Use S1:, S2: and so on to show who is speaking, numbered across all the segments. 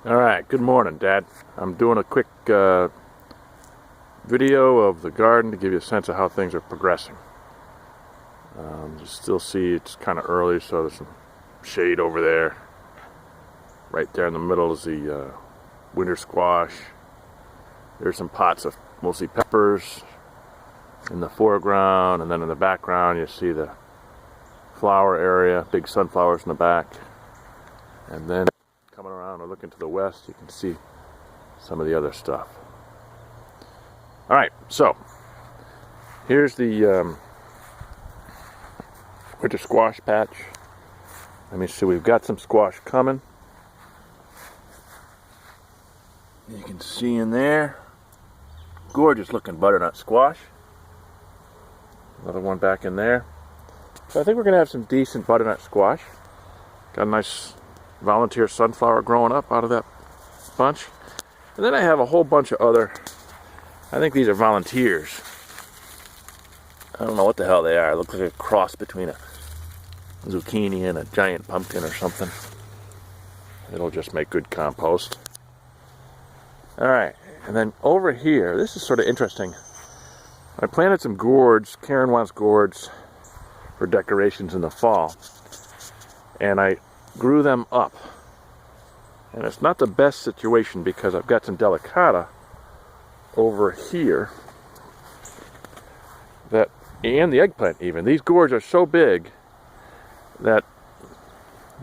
S1: Alright, good morning, Dad. I'm doing a quick video of the garden to give you a sense of how things are progressing. You still see it's kind of early, so there's some shade over there. Right there in the middle is the winter squash. There's some pots of mostly peppers in the foreground, and then in the background you see the flower area, big sunflowers in the back. And then coming around or looking to the west, you can see some of the other stuff. Alright, so here's the winter squash patch. Let me see, we've got some squash coming. You can see in there, gorgeous looking butternut squash. Another one back in there. So I think we're going to have some decent butternut squash. Got a nice volunteer sunflower growing up out of that bunch. And then I have a whole bunch of other, I think these are volunteers. I don't know what the hell they are. It looks like a cross between a zucchini and a giant pumpkin or something. It'll just make good compost. Alright, and then over here, this is sort of interesting. I planted some gourds. Karen wants gourds for decorations in the fall. And I grew them up. And it's not the best situation because I've got some delicata over here that, and the eggplant even. These gourds are so big that,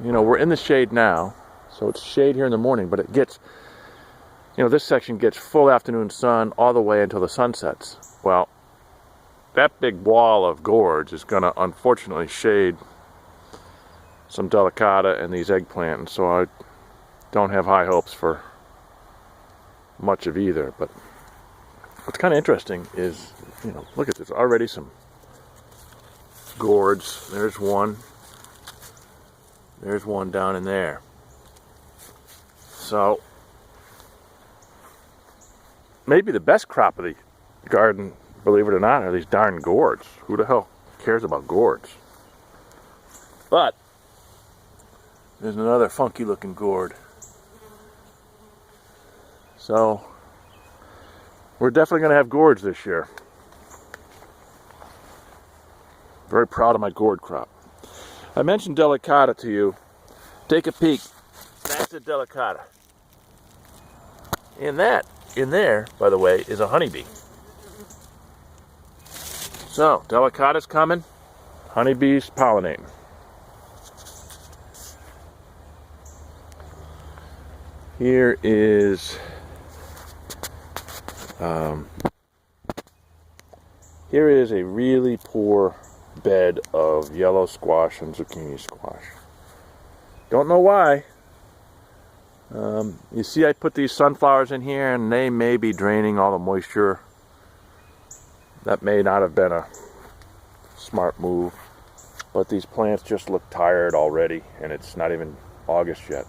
S1: you know, we're in the shade now, so it's shade here in the morning, but it gets, you know, this section gets full afternoon sun all the way until the sun sets. Well, that big wall of gourds is going to unfortunately shade some delicata and these eggplant, so I don't have high hopes for much of either. But what's kind of interesting is, you know, look at this, already some gourds. There's one down in there. So maybe the best crop of the garden, believe it or not, are these darn gourds. Who the hell cares about gourds? But there's another funky looking gourd. So we're definitely going to have gourds this year. Very proud of my gourd crop. I mentioned delicata to you. Take a peek. That's a delicata. And that in there, by the way, is a honeybee. So delicata's coming. Honeybees pollinating. Here is a really poor bed of yellow squash and zucchini squash. Don't know why. You see I put these sunflowers in here and they may be draining all the moisture. That may not have been a smart move, but these plants just look tired already and it's not even August yet.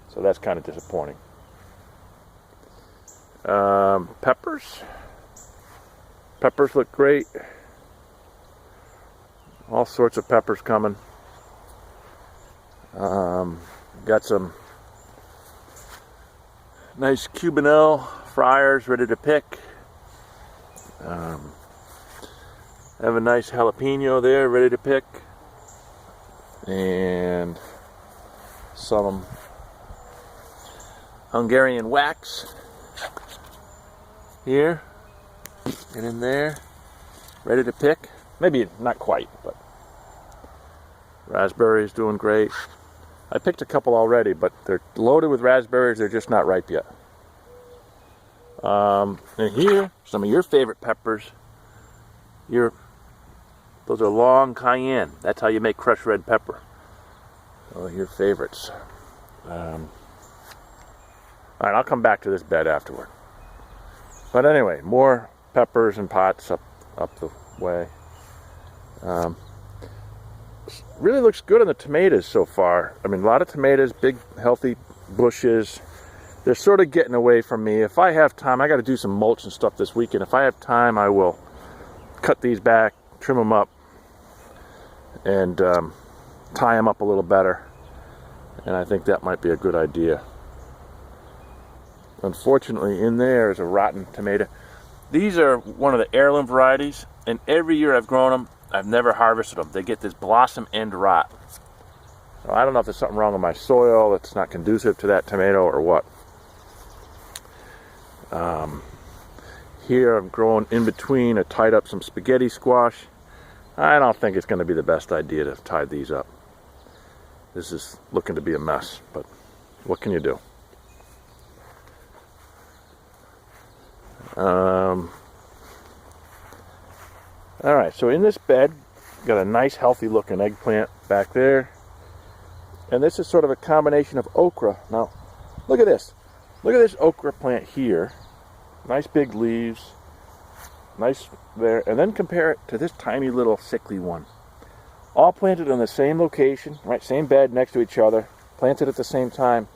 S1: So that's kind of disappointing. Peppers look great. All sorts of peppers coming. Got some nice Cubanelle friars ready to pick. Have a nice jalapeno there ready to pick. And some Hungarian wax here and in there, ready to pick. Maybe not quite, but raspberries doing great. I picked a couple already, but they're loaded with raspberries. They're just not ripe yet. And here, some of your favorite peppers. Those are long cayenne. That's how you make crushed red pepper. Oh, your favorites. Alright, I'll come back to this bed afterward. But anyway, more peppers and pots up the way. Really looks good on the tomatoes so far. I mean, a lot of tomatoes, big, healthy bushes. They're sort of getting away from me. If I have time, I got to do some mulch and stuff this weekend. If I have time, I will cut these back, trim them up, and tie them up a little better. And I think that might be a good idea. unfortunately in there is a rotten tomato. These are one of the heirloom varieties, and every year I've grown them, I've never harvested them. They get this blossom end rot. So I don't know if there's something wrong with my soil that's not conducive to that tomato or what. Here I'm growing in between. I tied up some spaghetti squash. I don't think it's going to be the best idea to tie these up. This is looking to be a mess, but what can you do? Alright, so in this bed, got a nice healthy looking eggplant back there. And this is sort of a combination of okra. Now, look at this. Look at this okra plant here. Nice big leaves. Nice there. And then compare it to this tiny little sickly one. All planted in the same location, right? Same bed next to each other. Planted at the same time.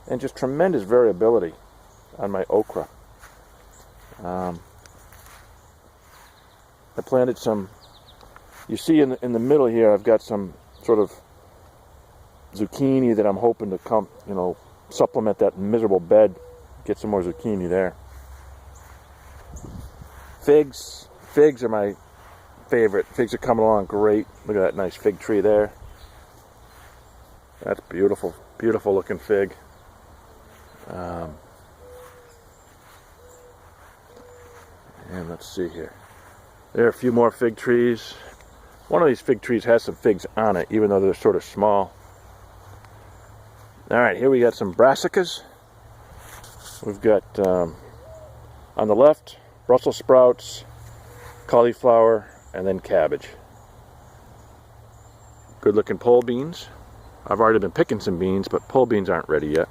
S1: And just tremendous variability on my okra. I planted some, you see in the middle here, I've got some sort of zucchini that I'm hoping to come, supplement that miserable bed. Get some more zucchini there. Figs are my favorite. Figs are coming along great. Look at that nice fig tree there. That's beautiful, beautiful looking fig. And let's see here. There are a few more fig trees. One of these fig trees has some figs on it, even though they're sort of small. All right, here we got some brassicas. We've got, on the left, Brussels sprouts, cauliflower, and then cabbage. Good looking pole beans. I've already been picking some beans, but pole beans aren't ready yet.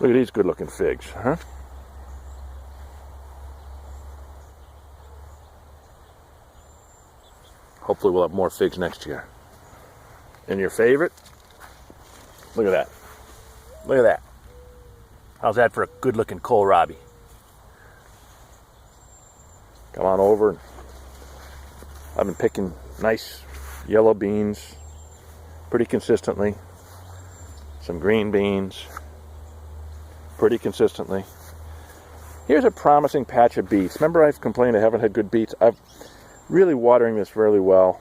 S1: Look at these good looking figs, huh? Hopefully we'll have more figs next year. And your favorite? Look at that. Look at that. How's that for a good looking kohlrabi? Come on over. I've been picking nice yellow beans pretty consistently. Some green beans pretty consistently. Here's a promising patch of beets. Remember I've complained I haven't had good beets? I've really watering this fairly well.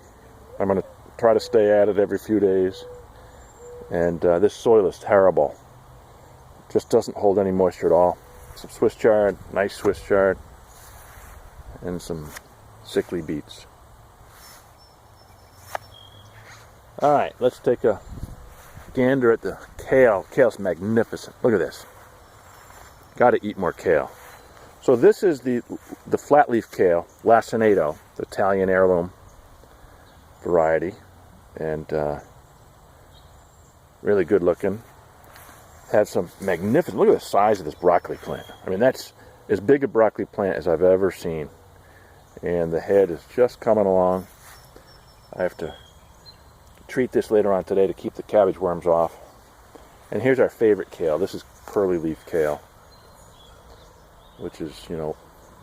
S1: I'm going to try to stay at it every few days. And this soil is terrible. Just doesn't hold any moisture at all. Some Swiss chard, nice Swiss chard, and some sickly beets. All right, let's take a gander at the kale. Kale's magnificent. Look at this. Got to eat more kale. So this is the flat leaf kale, Lacinato, the Italian heirloom variety, and really good looking. Has some magnificent, look at the size of this broccoli plant. I mean, that's as big a broccoli plant as I've ever seen. And the head is just coming along. I have to treat this later on today to keep the cabbage worms off. And here's our favorite kale. This is curly leaf kale, which is,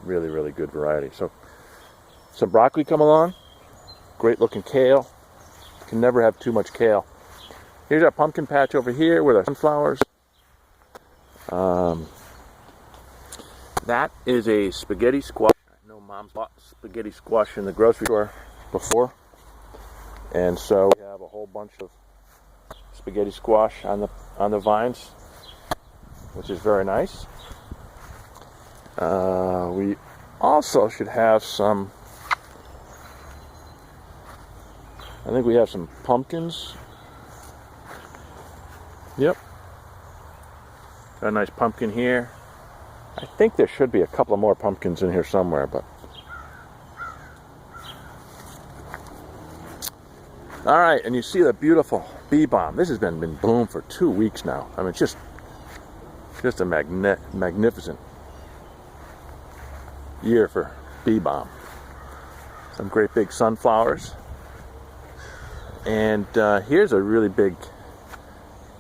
S1: really, really good variety. So, some broccoli come along. Great looking kale. Can never have too much kale. Here's our pumpkin patch over here with our sunflowers. That is a spaghetti squash. I know Mom's bought spaghetti squash in the grocery store before. And so we have a whole bunch of spaghetti squash on the vines, which is very nice. We also should have some, I think we have some pumpkins. Yep. Got a nice pumpkin here. I think there should be a couple of more pumpkins in here somewhere, but. All right, and you see the beautiful bee balm. This has been bloom for 2 weeks now. I mean, just a magnificent year for bee balm. Some great big sunflowers. And here's a really big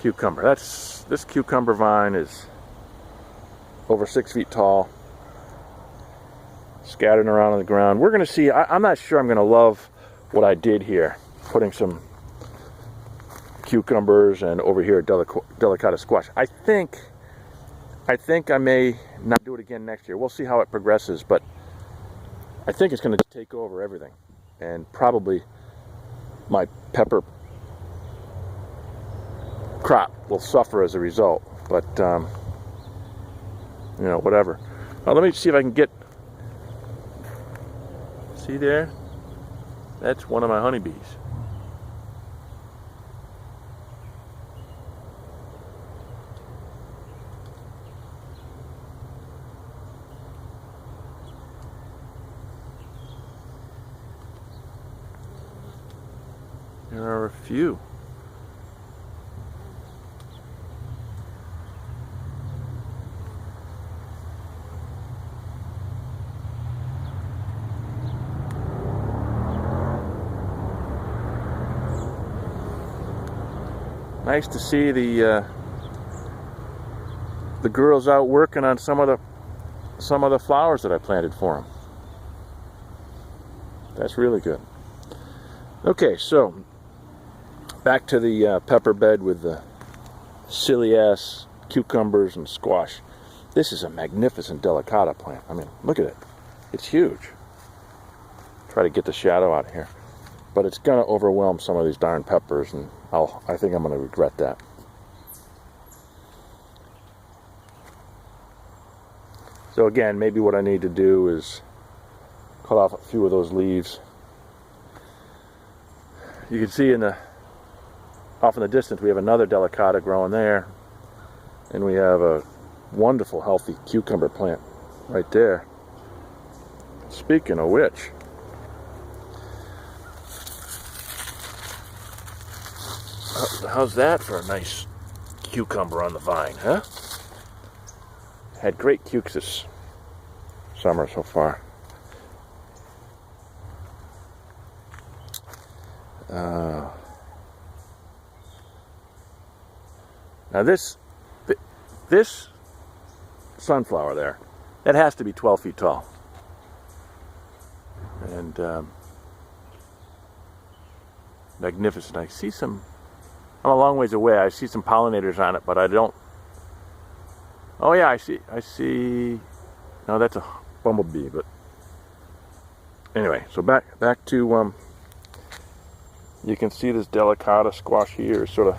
S1: cucumber. This cucumber vine is over 6 feet tall, scattered around on the ground. We're going to see. I'm not sure I'm going to love what I did here, putting some cucumbers, and over here delicata squash. I think I may not do it again next year. We'll see how it progresses, but I think it's going to take over everything, and probably my pepper crop will suffer as a result. But you know, whatever. Now, let me see if I can get. See there? That's one of my honeybees. There are a few. Nice to see the girls out working on some of the flowers that I planted for them. That's really good. Okay, so back to the pepper bed with the silly ass cucumbers and squash. This is a magnificent delicata plant. I mean, look at it. It's huge. Try to get the shadow out of here. But it's going to overwhelm some of these darn peppers, and I think I'm going to regret that. So again, maybe what I need to do is cut off a few of those leaves. You can see off in the distance we have another delicata growing there, and we have a wonderful healthy cucumber plant right there. Speaking of which, how's that for a nice cucumber on the vine, huh? Had great cukes this summer so far. Now this sunflower there, that has to be 12 feet tall. And magnificent. I see some, I'm a long ways away, I see some pollinators on it, but I don't, oh yeah, I see, no, that's a bumblebee, but anyway, so back to, you can see this delicata squash here is sort of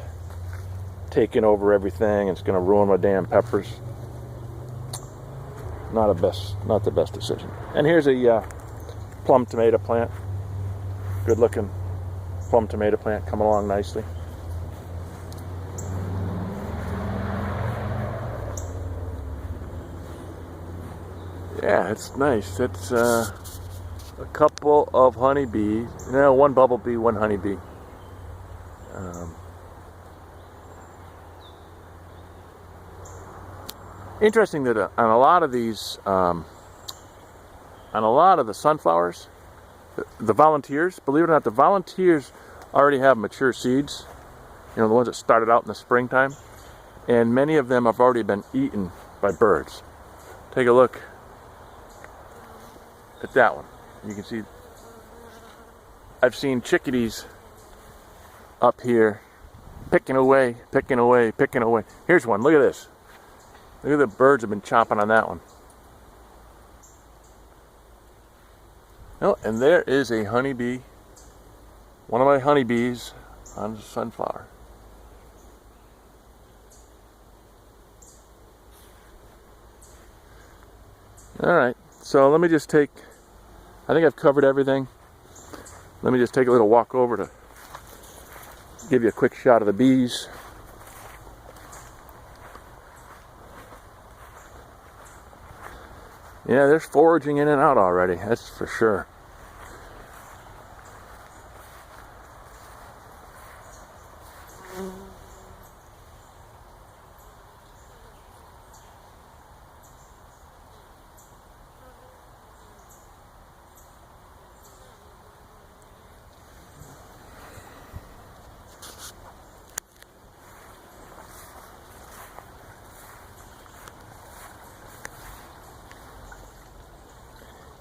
S1: taking over everything. It's going to ruin my damn peppers. Not the best decision. And here's a plum tomato plant. Good looking plum tomato plant coming along nicely. Yeah, it's nice. It's a couple of honeybees. No, one bumblebee, one honeybee. Interesting that on a lot of these, on a lot of the sunflowers, the volunteers, believe it or not, the volunteers already have mature seeds. You know, the ones that started out in the springtime. And many of them have already been eaten by birds. Take a look at that one. You can see, I've seen chickadees up here picking away, picking away, picking away. Here's one, look at this. Look at the birds have been chomping on that one. Oh, and there is a honeybee, one of my honeybees on the sunflower. Alright, so let me just take, I think I've covered everything. Let me just take a little walk over to give you a quick shot of the bees. Yeah, they're foraging in and out already, that's for sure.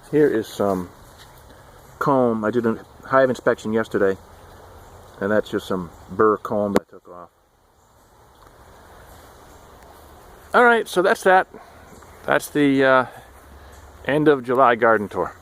S1: Here is some comb. I did a hive inspection yesterday, and that's just some burr comb that took off. All right, so that's that. That's the end of July garden tour.